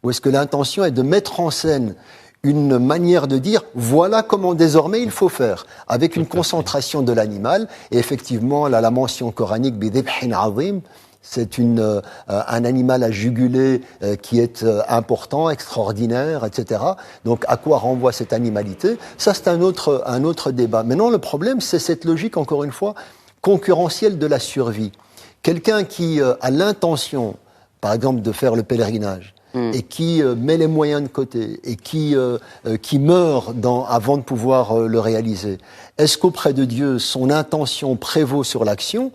ou est-ce que l'intention est de mettre en scène une manière de dire, voilà comment désormais il faut faire, avec une concentration de l'animal, et effectivement, là, la mention coranique, bidhibhin azim, c'est un animal à juguler qui est important, extraordinaire, etc. Donc, à quoi renvoie cette animalité ? Ça, c'est un autre débat. Maintenant, le problème, c'est cette logique, encore une fois, concurrentielle de la survie. Quelqu'un qui a l'intention, par exemple, de faire le pèlerinage, et qui met les moyens de côté et qui meurt avant de pouvoir le réaliser. Est-ce qu'auprès de Dieu, son intention prévaut sur l'action ?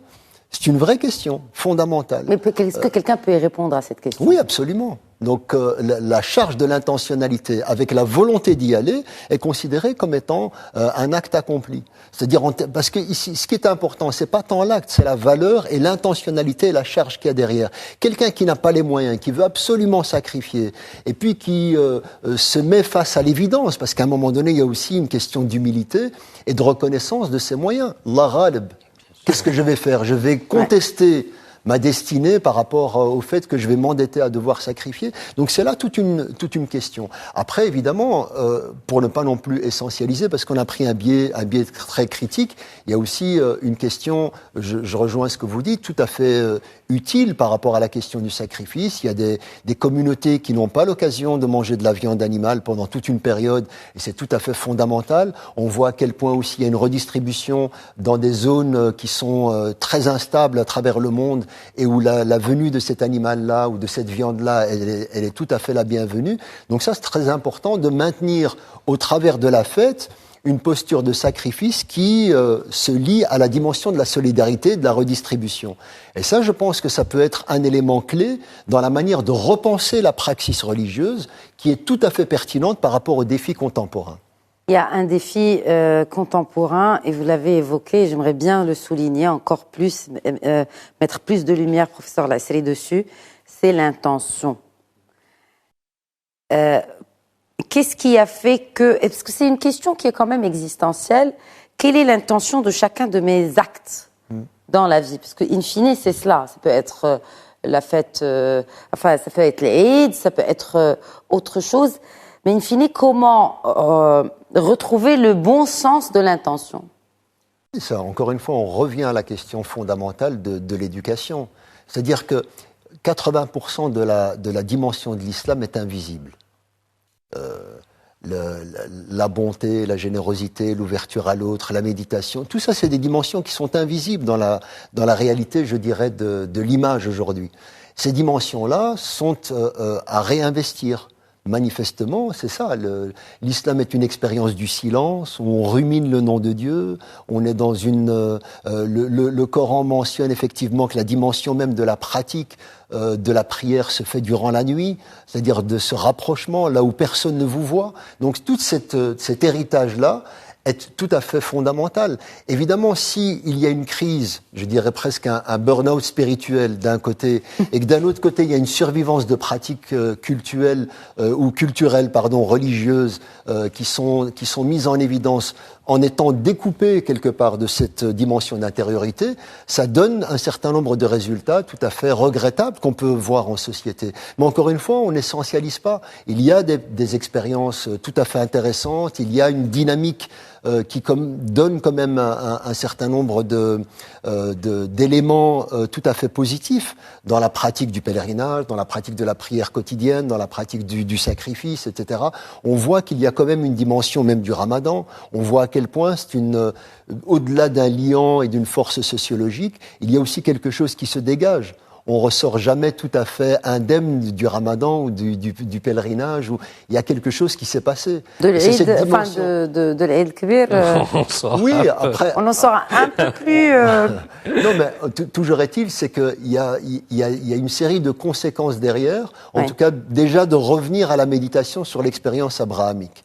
C'est une vraie question, fondamentale. Mais est-ce que quelqu'un peut y répondre à cette question ? Oui, absolument. Donc la charge de l'intentionnalité avec la volonté d'y aller est considérée comme étant un acte accompli. C'est-à-dire parce que ici, ce qui est important, c'est pas tant l'acte, c'est la valeur et l'intentionnalité et la charge qu'il y a derrière. Quelqu'un qui n'a pas les moyens, qui veut absolument sacrifier, et puis qui se met face à l'évidence, parce qu'à un moment donné, il y a aussi une question d'humilité et de reconnaissance de ses moyens. Allah ghalib. Qu'est-ce que je vais faire ? Je vais contester ma destinée par rapport au fait que je vais m'endetter à devoir sacrifier. Donc c'est là toute une question. Après, évidemment, pour ne pas non plus essentialiser, parce qu'on a pris un biais très critique, il y a aussi une question, je rejoins ce que vous dites, tout à fait utile par rapport à la question du sacrifice. Il y a des communautés qui n'ont pas l'occasion de manger de la viande animale pendant toute une période, et c'est tout à fait fondamental. On voit à quel point aussi il y a une redistribution dans des zones qui sont très instables à travers le monde, et où la venue de cet animal-là ou de cette viande-là, elle est tout à fait la bienvenue. Donc ça, c'est très important de maintenir au travers de la fête une posture de sacrifice qui se lie à la dimension de la solidarité, de la redistribution. Et ça, je pense que ça peut être un élément clé dans la manière de repenser la praxis religieuse qui est tout à fait pertinente par rapport aux défis contemporains. Il y a un défi contemporain, et vous l'avez évoqué, j'aimerais bien le souligner encore plus, mettre plus de lumière, professeur Lasseri, dessus, c'est l'intention. Qu'est-ce qui a fait que... Parce que c'est une question qui est quand même existentielle. Quelle est l'intention de chacun de mes actes dans la vie? Parce que, in fine, c'est cela. Ça peut être la fête... ça peut être l'Eid, ça peut être autre chose. Mais in fine, comment retrouver le bon sens de l'intention? Ça, encore une fois, on revient à la question fondamentale de l'éducation. C'est-à-dire que 80% de la dimension de l'islam est invisible. La bonté, la générosité, l'ouverture à l'autre, la méditation, tout ça, c'est des dimensions qui sont invisibles dans la réalité, je dirais, de l'image aujourd'hui. Ces dimensions-là sont à réinvestir. Manifestement, c'est ça. L'islam est une expérience du silence où on rumine le nom de Dieu. On est dans le Coran mentionne effectivement que la dimension même de la pratique de la prière se fait durant la nuit, c'est-à-dire de ce rapprochement là où personne ne vous voit. Donc tout cet héritage-là est tout à fait fondamental. Évidemment, s'il y a une crise, je dirais presque un burn-out spirituel d'un côté, et que d'un autre côté, il y a une survivance de pratiques culturelles, religieuses, qui sont mises en évidence en étant découpées quelque part de cette dimension d'intériorité, ça donne un certain nombre de résultats tout à fait regrettables qu'on peut voir en société. Mais encore une fois, on n'essentialise pas. Il y a des expériences tout à fait intéressantes, il y a une dynamique qui donne quand même un certain nombre d'éléments tout à fait positifs dans la pratique du pèlerinage, dans la pratique de la prière quotidienne, dans la pratique du sacrifice, etc. On voit qu'il y a quand même une dimension même du ramadan. On voit à quel point c'est au-delà d'un liant et d'une force sociologique, il y a aussi quelque chose qui se dégage. On ressort jamais tout à fait indemne du ramadan ou du pèlerinage, où il y a quelque chose qui s'est passé. De l'Eid Kbir. Oui, après. On en sort un peu plus. Non, mais toujours est-il, c'est qu'il y a une série de conséquences derrière. En tout cas, déjà de revenir à la méditation sur l'expérience abrahamique,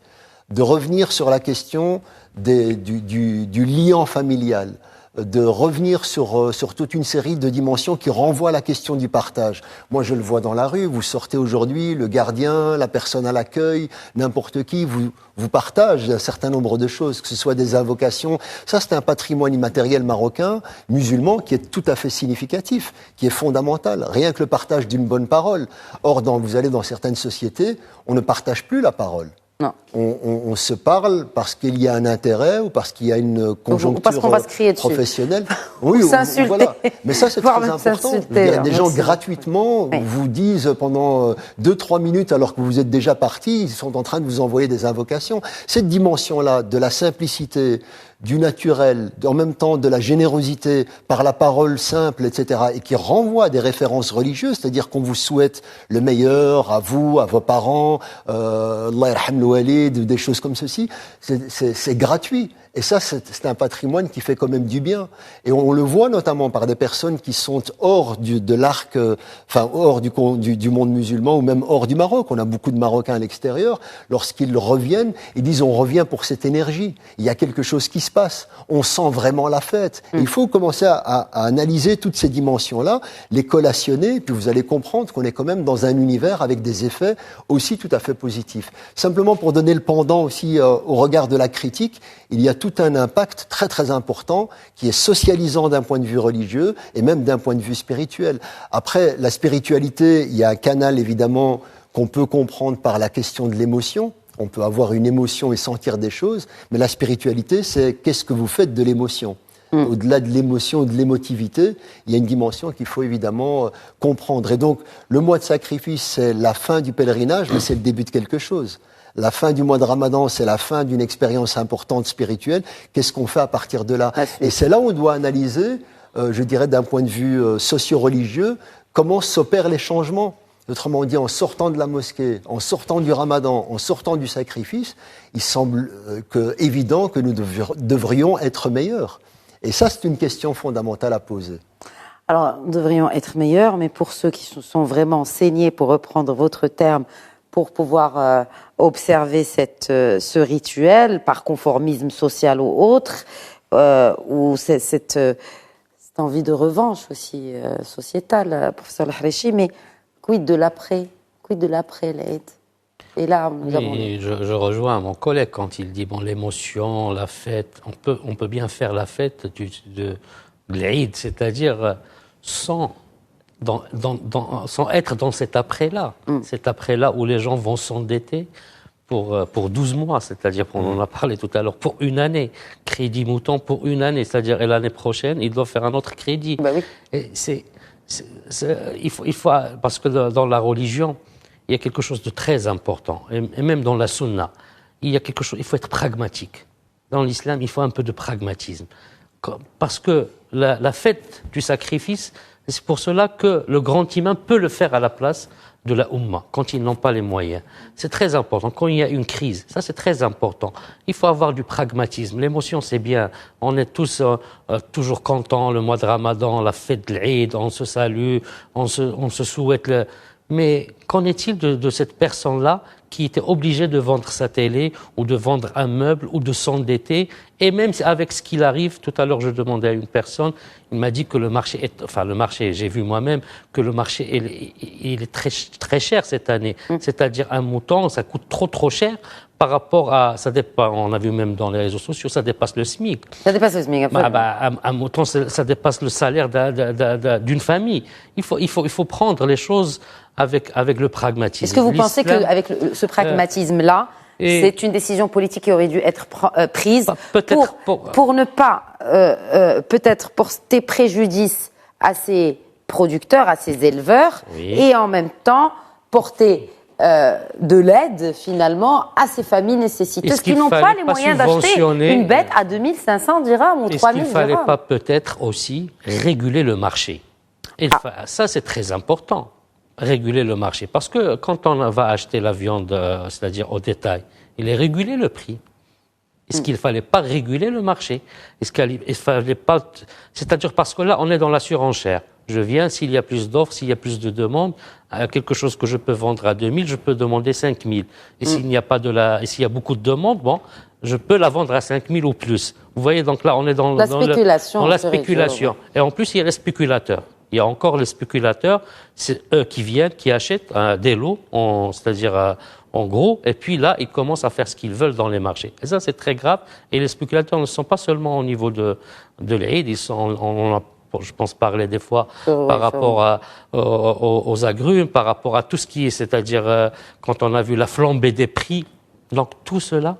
de revenir sur la question du liant familial, de revenir sur toute une série de dimensions qui renvoient à la question du partage. Moi, je le vois dans la rue, vous sortez aujourd'hui, le gardien, la personne à l'accueil, n'importe qui, vous partage un certain nombre de choses, que ce soit des invocations. Ça, c'est un patrimoine immatériel marocain, musulman, qui est tout à fait significatif, qui est fondamental. Rien que le partage d'une bonne parole. Or, vous allez dans certaines sociétés, on ne partage plus la parole. Non. On se parle parce qu'il y a un intérêt ou parce qu'il y a une conjoncture parce qu'on va se crier professionnelle. Dessus. Oui, s'insulter. Voilà. Mais ça, c'est très important. Des gens gratuitement vous disent pendant 2-3 minutes, alors que vous êtes déjà partis, ils sont en train de vous envoyer des invocations. Cette dimension-là de la simplicité, du naturel, en même temps de la générosité par la parole simple, etc., et qui renvoie à des références religieuses, c'est-à-dire qu'on vous souhaite le meilleur à vous, à vos parents, Allah yarham l'walid, des choses comme ceci, c'est gratuit. Et ça, c'est un patrimoine qui fait quand même du bien. Et on le voit notamment par des personnes qui sont hors de l'arc, hors du monde musulman ou même hors du Maroc. On a beaucoup de Marocains à l'extérieur. Lorsqu'ils reviennent, ils disent on revient pour cette énergie. Il y a quelque chose qui se passe. On sent vraiment la fête. Et il faut commencer à analyser toutes ces dimensions-là, les collationner, puis vous allez comprendre qu'on est quand même dans un univers avec des effets aussi tout à fait positifs. Simplement pour donner le pendant aussi au regard de la critique, il y a tout un impact très très important qui est socialisant d'un point de vue religieux et même d'un point de vue spirituel. Après, la spiritualité, il y a un canal évidemment qu'on peut comprendre par la question de l'émotion. On peut avoir une émotion et sentir des choses, mais la spiritualité, c'est qu'est-ce que vous faites de l'émotion ? Au-delà de l'émotion ou de l'émotivité, il y a une dimension qu'il faut évidemment comprendre. Et donc, le mois de sacrifice, c'est la fin du pèlerinage, mais c'est le début de quelque chose. La fin du mois de Ramadan, c'est la fin d'une expérience importante spirituelle. Qu'est-ce qu'on fait à partir de là ? Et c'est là où on doit analyser je dirais d'un point de vue socio-religieux, comment s'opèrent les changements. Autrement dit, en sortant de la mosquée, en sortant du ramadan, en sortant du sacrifice, il semble évident que nous devrions être meilleurs. Et ça, c'est une question fondamentale à poser. Alors, nous devrions être meilleurs, mais pour ceux qui sont vraiment saignés, pour reprendre votre terme, pour pouvoir observer ce rituel par conformisme social ou autre, ou cette envie de revanche aussi sociétale, professeur Al-Harichi, mais quid de l'après l'Aïd? Et là, je rejoins mon collègue quand il dit bon, l'émotion, la fête, on peut bien faire la fête de l'Aïd, c'est-à-dire sans être dans cet après-là, cet après-là où les gens vont s'endetter pour 12 mois, c'est-à-dire, on en a parlé tout à l'heure, pour une année, crédit mouton pour une année, c'est-à-dire, et l'année prochaine, ils doivent faire un autre crédit. Bah oui. Et il faut, parce que dans la religion, il y a quelque chose de très important, et même dans la sunna, il faut être pragmatique. Dans l'islam, il faut un peu de pragmatisme. Parce que la fête du sacrifice, c'est pour cela que le grand imam peut le faire à la place de la Ummah, quand ils n'ont pas les moyens. C'est très important. Quand il y a une crise, ça c'est très important. Il faut avoir du pragmatisme. L'émotion, c'est bien. On est tous toujours contents, le mois de Ramadan, la fête de l'Eid, on se salue, on se souhaite. Mais qu'en est-il de cette personne-là qui était obligée de vendre sa télé ou de vendre un meuble ou de s'endetter? Et même avec ce qu'il arrive, tout à l'heure je demandais à une personne, il m'a dit que le marché, j'ai vu moi-même que le marché il est très, très cher cette année. C'est-à-dire un mouton, ça coûte trop cher par rapport à, ça dépasse, on a vu même dans les réseaux sociaux, ça dépasse le SMIC. Ça dépasse le SMIC, un mouton, ça dépasse le salaire d'une famille. Il faut prendre les choses avec le pragmatisme. Est-ce que vous pensez qu'avec ce pragmatisme-là, c'est une décision politique qui aurait dû être prise pour ne pas peut-être porter préjudice à ces producteurs, à ces éleveurs, et en même temps porter de l'aide finalement à ces familles nécessiteuses qui n'ont pas les moyens d'acheter une bête à 2500 dirhams ou 3000 dirhams. Est-ce qu'il ne fallait pas peut-être aussi réguler le marché? Ça, c'est très important. Réguler le marché. Parce que quand on va acheter la viande, c'est-à-dire au détail, il est régulé le prix. Est-ce qu'il ne fallait pas réguler le marché? Est-ce qu'il fallait pas... C'est-à-dire parce que là, on est dans la surenchère. Je viens, s'il y a plus d'offres, s'il y a plus de demandes, quelque chose que je peux vendre à 2000, je peux demander 5000. Et s'il n'y a pas s'il y a beaucoup de demandes, bon, je peux la vendre à 5000 ou plus. Vous voyez, donc là, on est dans la spéculation. Et en plus, il y a les spéculateurs. Il y a encore les spéculateurs, c'est eux qui viennent, qui achètent des lots, c'est-à-dire en gros, et puis là, ils commencent à faire ce qu'ils veulent dans les marchés. Et ça, c'est très grave. Et les spéculateurs ne sont pas seulement au niveau de l'Aïd, ils sont, je pense, parler des fois par rapport aux agrumes, par rapport à tout ce qui est, c'est-à-dire quand on a vu la flambée des prix. Donc tout cela,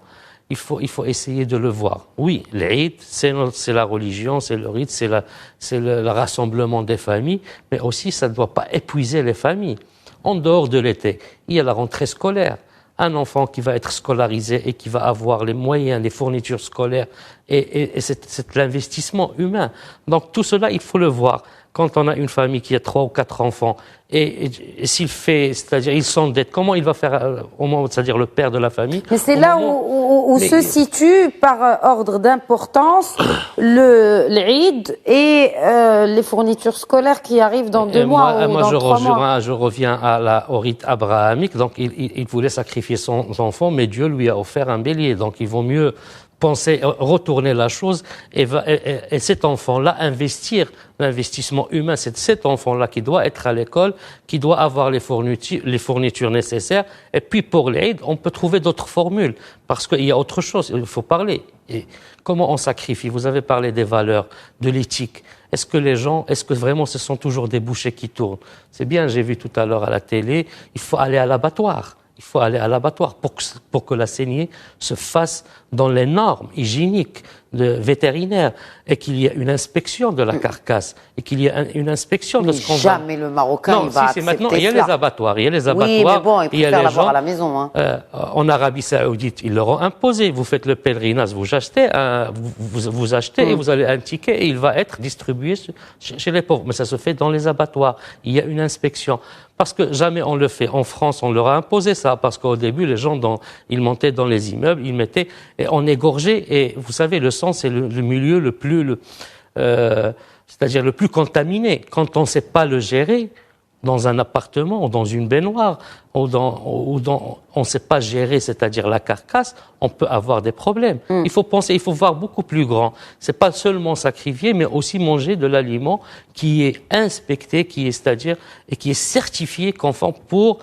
il faut essayer de le voir. Oui, l'Aïd, c'est la religion, c'est le rite, c'est le rassemblement des familles, mais aussi ça ne doit pas épuiser les familles. En dehors de l'été, il y a la rentrée scolaire. Un enfant qui va être scolarisé et qui va avoir les moyens, les fournitures scolaires, et c'est l'investissement humain. Donc tout cela, il faut le voir. Quand on a une famille qui a 3 ou 4 enfants, et s'il fait, c'est-à-dire il s'endette, comment il va faire au moment, c'est-à-dire le père de la famille? Mais c'est là où se situe par ordre d'importance l'Eid et les fournitures scolaires qui arrivent dans 2 mois ou dans 3 mois. Je reviens au rite abrahamique. Donc il voulait sacrifier son enfant, mais Dieu lui a offert un bélier. Donc il vaut mieux retourner la chose et cet enfant-là investir l'investissement humain. C'est cet enfant-là qui doit être à l'école, qui doit avoir les fournitures nécessaires. Et puis pour l'Aïd, on peut trouver d'autres formules parce qu'il y a autre chose. Il faut parler. Et comment on sacrifie? Vous avez parlé des valeurs, de l'éthique. Est-ce que vraiment ce sont toujours des bouchées qui tournent? C'est bien, j'ai vu tout à l'heure à la télé, il faut aller à l'abattoir. Il faut aller à l'abattoir pour que la saignée se fasse dans les normes hygiéniques. vétérinaire et qu'il y a une inspection de la carcasse et qu'il y a une inspection de ce qu'on va... Jamais le Marocain il va accepter maintenant, il y a cela. les abattoirs, il y a les abattoirs. Oui, mais bon, il y a préfère les l'avoir gens, à la maison. Hein. En Arabie Saoudite, ils leur ont imposé. Vous faites le pèlerinage, vous achetez, vous achetez et vous avez un ticket et il va être distribué chez les pauvres. Mais ça se fait dans les abattoirs. Il y a une inspection. Parce que jamais on le fait. En France, on leur a imposé ça. Parce qu'au début, les gens, ils montaient dans les immeubles, ils mettaient, et on égorgeait. Et vous savez, le sang, c'est le milieu le plus, c'est-à-dire le plus contaminé. Quand on ne sait pas le gérer, dans un appartement ou dans une baignoire, ou on ne sait pas gérer, c'est-à-dire la carcasse, on peut avoir des problèmes. Il faut penser, il faut voir beaucoup plus grand. C'est pas seulement sacrifier, mais aussi manger de l'aliment qui est inspecté, c'est-à-dire et qui est certifié conforme pour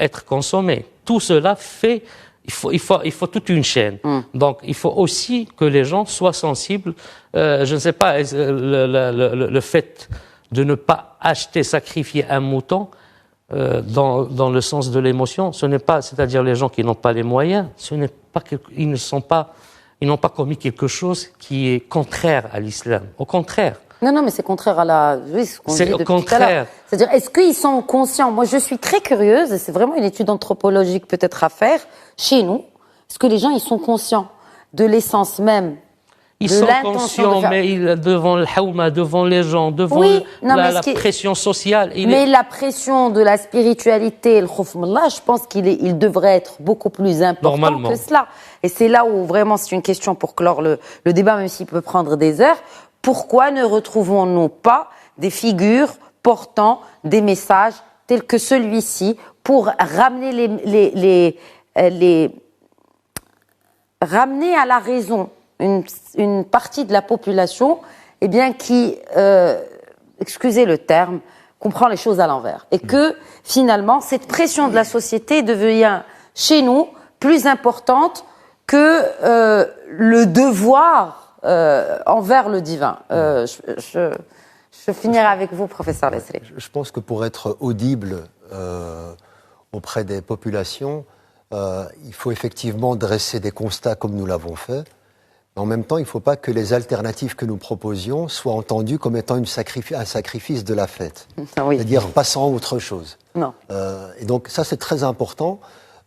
être consommé. Tout cela fait, il faut toute une chaîne. Donc, il faut aussi que les gens soient sensibles. Je ne sais pas, le fait de ne pas acheter, sacrifier un mouton dans le sens de l'émotion, ce n'est pas, c'est-à-dire les gens qui n'ont pas les moyens, ils n'ont pas commis quelque chose qui est contraire à l'islam. Au contraire. Non, mais c'est contraire à ce qu'on dit C'est au depuis tout à l'heure. contraire. C'est-à-dire, est-ce qu'ils sont conscients? Moi, je suis très curieuse, et c'est vraiment une étude anthropologique peut-être à faire chez nous. Est-ce que les gens, ils sont conscients de l'essence même? Ils sont conscients, mais devant le haouma, devant les gens, devant la pression sociale. La pression de la spiritualité, le khouf m'Allah, je pense qu'il devrait être beaucoup plus important que cela. Et c'est là où vraiment c'est une question pour clore le débat, même s'il peut prendre des heures. Pourquoi ne retrouvons-nous pas des figures portant des messages tels que celui-ci pour ramener ramener à la raison une partie de la population, qui, excusez le terme, comprend les choses à l'envers. Et que, finalement, cette pression de la société devient, chez nous, plus importante que le devoir envers le divin. Je finirai avec vous, professeur Leslie. Je pense que pour être audible auprès des populations, il faut effectivement dresser des constats comme nous l'avons fait. En même temps, il ne faut pas que les alternatives que nous proposions soient entendues comme étant un sacrifice de la fête. Oui. C'est-à-dire passant à autre chose. Non. Et donc ça, c'est très important,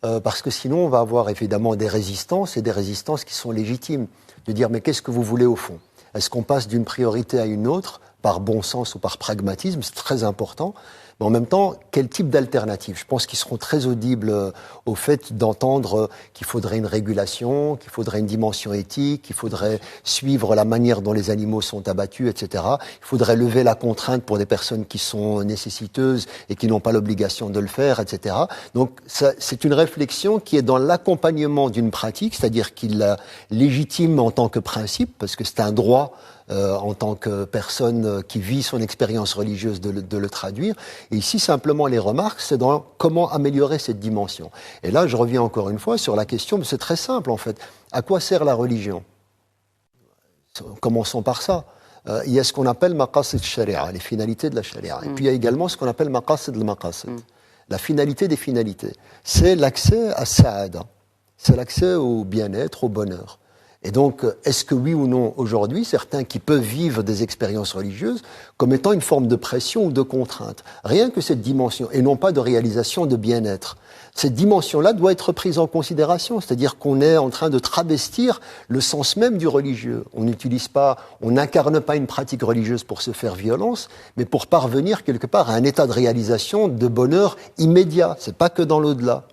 parce que sinon, on va avoir évidemment des résistances, et des résistances qui sont légitimes. De dire, mais qu'est-ce que vous voulez au fond? Est-ce qu'on passe d'une priorité à une autre, par bon sens ou par pragmatisme? C'est très important. Mais en même temps, quel type d'alternative? Je pense qu'ils seront très audibles au fait d'entendre qu'il faudrait une régulation, qu'il faudrait une dimension éthique, qu'il faudrait suivre la manière dont les animaux sont abattus, etc. Il faudrait lever la contrainte pour des personnes qui sont nécessiteuses et qui n'ont pas l'obligation de le faire, etc. Donc c'est une réflexion qui est dans l'accompagnement d'une pratique, c'est-à-dire qu'il la légitime en tant que principe, parce que c'est un droit en tant que personne qui vit son expérience religieuse de le traduire. Et ici, simplement, les remarques, c'est dans comment améliorer cette dimension. Et là, je reviens encore une fois sur la question, mais c'est très simple, en fait. À quoi sert la religion? Commençons par ça. Il y a ce qu'on appelle maqasid sharia, les finalités de la sharia. Et puis, il y a également ce qu'on appelle maqasid al-maqasid, la finalité des finalités. C'est l'accès à sa'ada, c'est l'accès au bien-être, au bonheur. Et donc, est-ce que oui ou non, aujourd'hui, certains qui peuvent vivre des expériences religieuses comme étant une forme de pression ou de contrainte? Rien que cette dimension, et non pas de réalisation de bien-être. Cette dimension-là doit être prise en considération, c'est-à-dire qu'on est en train de travestir le sens même du religieux. On n'incarne pas une pratique religieuse pour se faire violence, mais pour parvenir quelque part à un état de réalisation de bonheur immédiat. C'est pas que dans l'au-delà.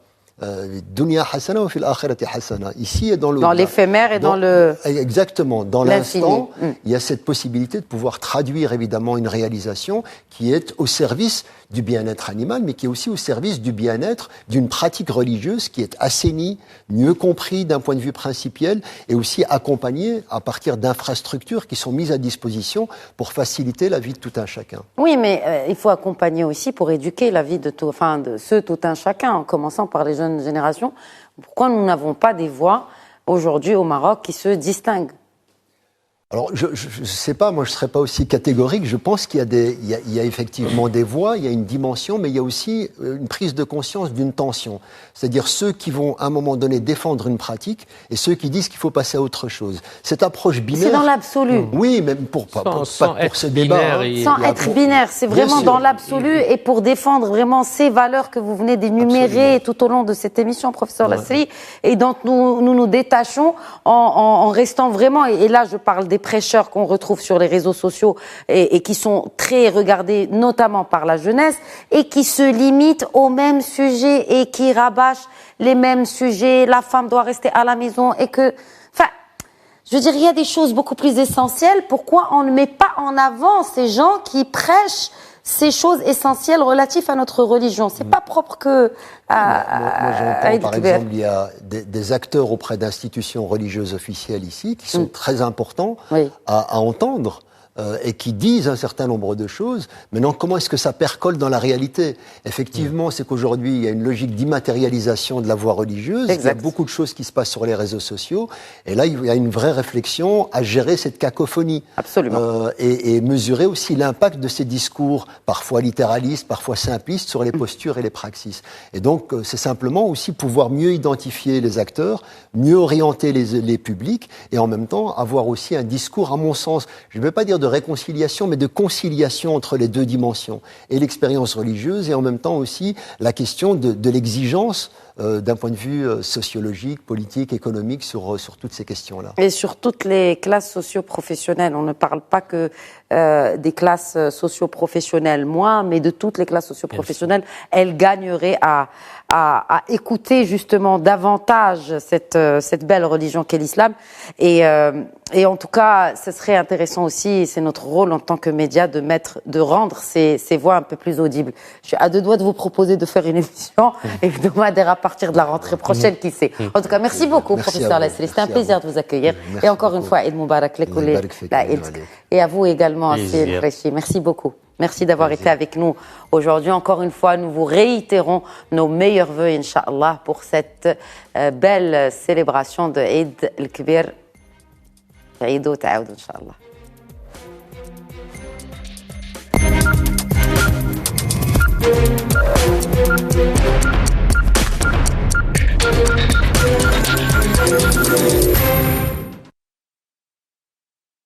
Dunya hasana ou fil akhirati hasana. Ici et dans l'au-delà. Dans l'éphémère et dans le... Exactement. Dans l'instant, il y a cette possibilité de pouvoir traduire évidemment une réalisation qui est au service du bien-être animal, mais qui est aussi au service du bien-être d'une pratique religieuse qui est assainie, mieux compris d'un point de vue principiel, et aussi accompagnée à partir d'infrastructures qui sont mises à disposition pour faciliter la vie de tout un chacun. Oui, mais il faut accompagner aussi pour éduquer la vie de tout un chacun, en commençant par les jeunes générations. Pourquoi nous n'avons pas des voix aujourd'hui au Maroc qui se distinguent? Alors, je ne sais pas, moi je ne serais pas aussi catégorique. Je pense qu'il y a effectivement des voies, il y a une dimension, mais il y a aussi une prise de conscience d'une tension. C'est-à-dire ceux qui vont à un moment donné défendre une pratique et ceux qui disent qu'il faut passer à autre chose. Cette approche binaire... C'est dans l'absolu. Oui, même pour ce débat. Sans être binaire, c'est vraiment dans l'absolu et pour défendre vraiment ces valeurs que vous venez d'énumérer tout au long de cette émission, professeur Lasri, et dont nous détachons en restant vraiment, et là je parle des prêcheurs qu'on retrouve sur les réseaux sociaux et qui sont très regardés notamment par la jeunesse et qui se limitent aux mêmes sujets et qui rabâchent les mêmes sujets, la femme doit rester à la maison et que... Enfin, je veux dire, il y a des choses beaucoup plus essentielles. Pourquoi on ne met pas en avant ces gens qui prêchent ces choses essentielles relatives à notre religion? C'est pas propre que moi j'entends, par exemple, il y a des acteurs auprès d'institutions religieuses officielles ici qui sont très importants à entendre. Et qui disent un certain nombre de choses. Maintenant, comment est-ce que ça percole dans la réalité? Effectivement, c'est qu'aujourd'hui, il y a une logique d'immatérialisation de la voie religieuse. Exact. Il y a beaucoup de choses qui se passent sur les réseaux sociaux. Et là, il y a une vraie réflexion à gérer cette cacophonie. Absolument. Et mesurer aussi l'impact de ces discours, parfois littéralistes, parfois simplistes, sur les postures et les praxis. Et donc, c'est simplement aussi pouvoir mieux identifier les acteurs, mieux orienter les publics, et en même temps, avoir aussi un discours, à mon sens, je ne vais pas dire de réconciliation, mais de conciliation entre les deux dimensions, et l'expérience religieuse, et en même temps aussi la question de l'exigence d'un point de vue sociologique, politique, économique sur toutes ces questions-là. Et sur toutes les classes socio-professionnelles, on ne parle pas que des classes socio-professionnelles moins, mais de toutes les classes socio-professionnelles, elles gagneraient à écouter justement davantage cette belle religion qu'est l'islam. Et en tout cas, ce serait intéressant aussi, et c'est notre rôle en tant que média, de rendre ces voix un peu plus audibles. Je suis à deux doigts de vous proposer de faire une émission hebdomadaire à partir de la rentrée prochaine, qui sait. En tout cas, merci beaucoup, professeur Lasri. C'était un plaisir de vous accueillir. Et encore une fois, Eid Moubarak, et à vous également, Assir Rechi. Merci beaucoup. Merci d'avoir été avec nous aujourd'hui. Encore une fois, nous vous réitérons nos meilleurs vœux, Inch'Allah, pour cette belle célébration de Eid el-Kbir. Eid ou Ta'oud, Inch'Allah.